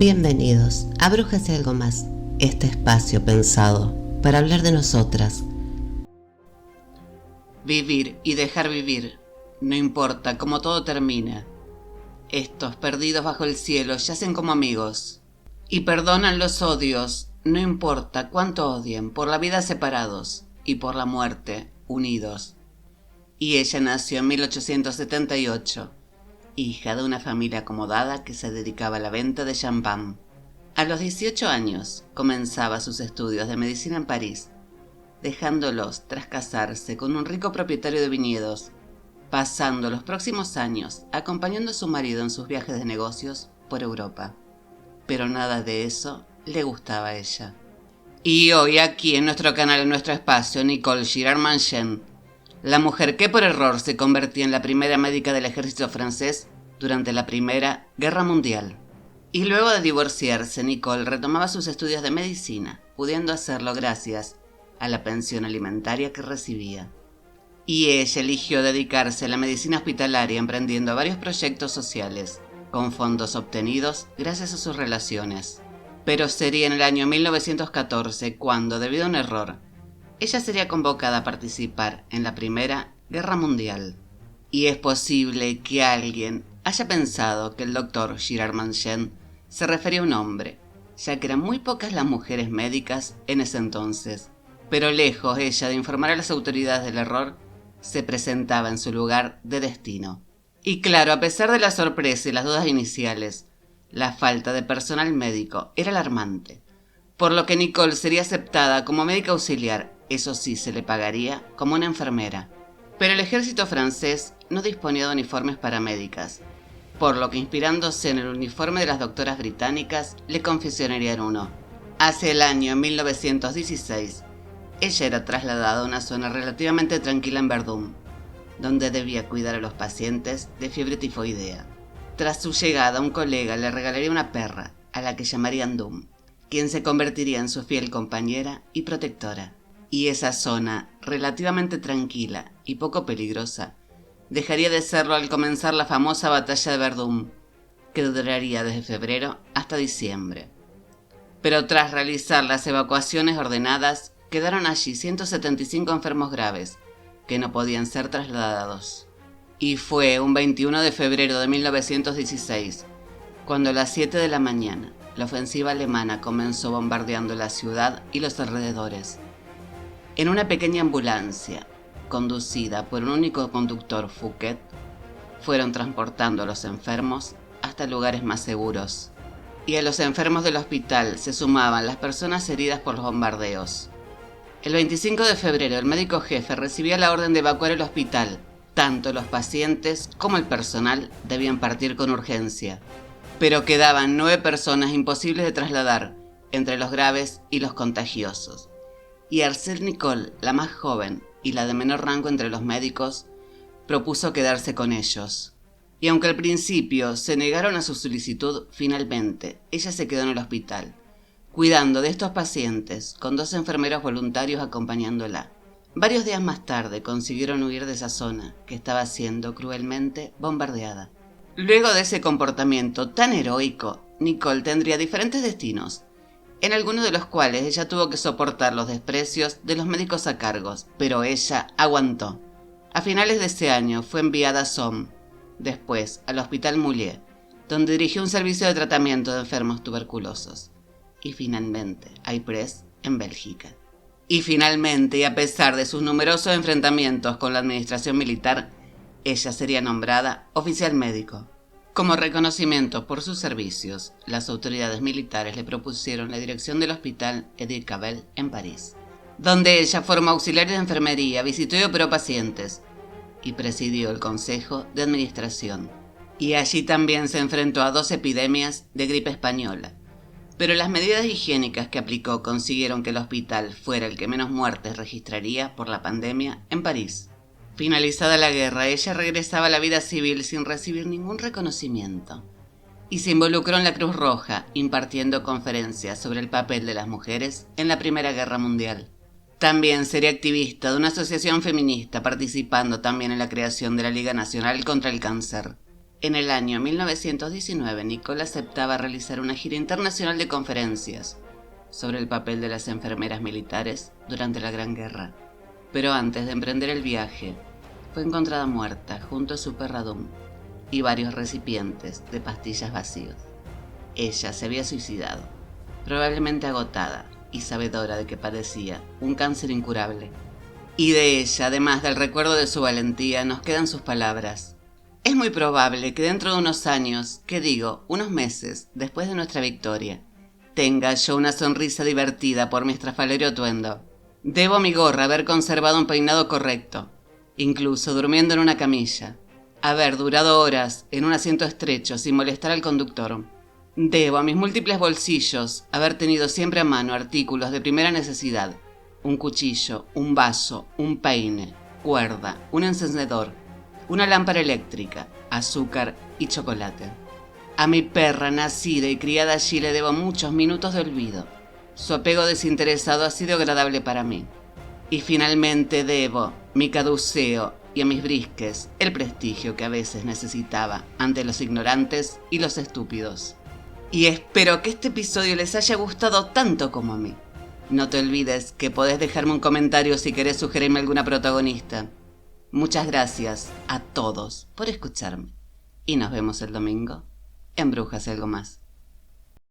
Bienvenidos a Brujas y algo más, este espacio pensado para hablar de nosotras. Vivir y dejar vivir, no importa cómo todo termina. Estos perdidos bajo el cielo yacen como amigos y perdonan los odios, no importa cuánto odien, por la vida separados y por la muerte unidos. Y ella nació en 1878, hija de una familia acomodada que se dedicaba a la venta de champán. A los 18 años comenzaba sus estudios de medicina en París, dejándolos tras casarse con un rico propietario de viñedos, pasando los próximos años acompañando a su marido en sus viajes de negocios por Europa. Pero nada de eso le gustaba a ella. Y hoy aquí en nuestro canal, en nuestro espacio, Nicole Girard-Manchen, la mujer que por error se convertía en la primera médica del ejército francés durante la Primera Guerra Mundial. Y luego de divorciarse, Nicole retomaba sus estudios de medicina, pudiendo hacerlo gracias a la pensión alimentaria que recibía. Y ella eligió dedicarse a la medicina hospitalaria emprendiendo varios proyectos sociales, con fondos obtenidos gracias a sus relaciones. Pero sería en el año 1914 cuando, debido a un error, ella sería convocada a participar en la Primera Guerra Mundial. Y es posible que alguien haya pensado que el doctor Girard-Manchen se refería a un hombre, ya que eran muy pocas las mujeres médicas en ese entonces. Pero lejos ella de informar a las autoridades del error, se presentaba en su lugar de destino. Y claro, a pesar de la sorpresa y las dudas iniciales, la falta de personal médico era alarmante, por lo que Nicole sería aceptada como médica auxiliar, eso sí, se le pagaría como una enfermera. Pero el ejército francés no disponía de uniformes para médicas, por lo que inspirándose en el uniforme de las doctoras británicas, le confeccionarían uno. Hacia el año 1916, ella era trasladada a una zona relativamente tranquila en Verdún, donde debía cuidar a los pacientes de fiebre tifoidea. Tras su llegada, un colega le regalaría una perra, a la que llamarían Dum, quien se convertiría en su fiel compañera y protectora. Y esa zona, relativamente tranquila y poco peligrosa, dejaría de serlo al comenzar la famosa batalla de Verdún, que duraría desde febrero hasta diciembre. Pero tras realizar las evacuaciones ordenadas, quedaron allí 175 enfermos graves, que no podían ser trasladados. Y fue un 21 de febrero de 1916, cuando a las 7 de la mañana, la ofensiva alemana comenzó bombardeando la ciudad y los alrededores. En una pequeña ambulancia, conducida por un único conductor, Fouquet, fueron transportando a los enfermos hasta lugares más seguros. Y a los enfermos del hospital se sumaban las personas heridas por los bombardeos. El 25 de febrero, el médico jefe recibía la orden de evacuar el hospital. Tanto los pacientes como el personal debían partir con urgencia. Pero quedaban 9 personas imposibles de trasladar, entre los graves y los contagiosos. Y Arcel Nicole, la más joven y la de menor rango entre los médicos, propuso quedarse con ellos. Y aunque al principio se negaron a su solicitud, finalmente ella se quedó en el hospital, cuidando de estos pacientes, con 2 enfermeros voluntarios acompañándola. Varios días más tarde consiguieron huir de esa zona, que estaba siendo cruelmente bombardeada. Luego de ese comportamiento tan heroico, Nicole tendría diferentes destinos, en algunos de los cuales ella tuvo que soportar los desprecios de los médicos a cargos, pero ella aguantó. A finales de ese año fue enviada a Somme, después al Hospital Moulier, donde dirigió un servicio de tratamiento de enfermos tuberculosos, y finalmente a Ypres, en Bélgica. Y finalmente, y a pesar de sus numerosos enfrentamientos con la administración militar, ella sería nombrada oficial médico. Como reconocimiento por sus servicios, las autoridades militares le propusieron la dirección del Hospital Edith Cavell en París, donde ella formó auxiliar de enfermería, visitó y operó pacientes, y presidió el Consejo de Administración. Y allí también se enfrentó a 2 epidemias de gripe española. Pero las medidas higiénicas que aplicó consiguieron que el hospital fuera el que menos muertes registraría por la pandemia en París. Finalizada la guerra, ella regresaba a la vida civil sin recibir ningún reconocimiento. Y se involucró en la Cruz Roja, impartiendo conferencias sobre el papel de las mujeres en la Primera Guerra Mundial. También sería activista de una asociación feminista, participando también en la creación de la Liga Nacional contra el Cáncer. En el año 1919, Nicole aceptaba realizar una gira internacional de conferencias sobre el papel de las enfermeras militares durante la Gran Guerra. Pero antes de emprender el viaje, fue encontrada muerta junto a su perra Dum y varios recipientes de pastillas vacíos. Ella se había suicidado, probablemente agotada y sabedora de que padecía un cáncer incurable. Y de ella, además del recuerdo de su valentía, nos quedan sus palabras. Es muy probable que dentro de unos años, unos meses después de nuestra victoria, tenga yo una sonrisa divertida por mi estrafalario atuendo. Debo a mi gorra haber conservado un peinado correcto, incluso durmiendo en una camilla, haber durado horas en un asiento estrecho sin molestar al conductor. Debo a mis múltiples bolsillos haber tenido siempre a mano artículos de primera necesidad: un cuchillo, un vaso, un peine, cuerda, un encendedor, una lámpara eléctrica, azúcar y chocolate. A mi perra, nacida y criada allí, le debo muchos minutos de olvido. Su apego desinteresado ha sido agradable para mí. Y finalmente debo mi caduceo y a mis brisques el prestigio que a veces necesitaba ante los ignorantes y los estúpidos. Y espero que este episodio les haya gustado tanto como a mí. No te olvides que podés dejarme un comentario si querés sugerirme alguna protagonista. Muchas gracias a todos por escucharme y nos vemos el domingo en Brujas y algo más.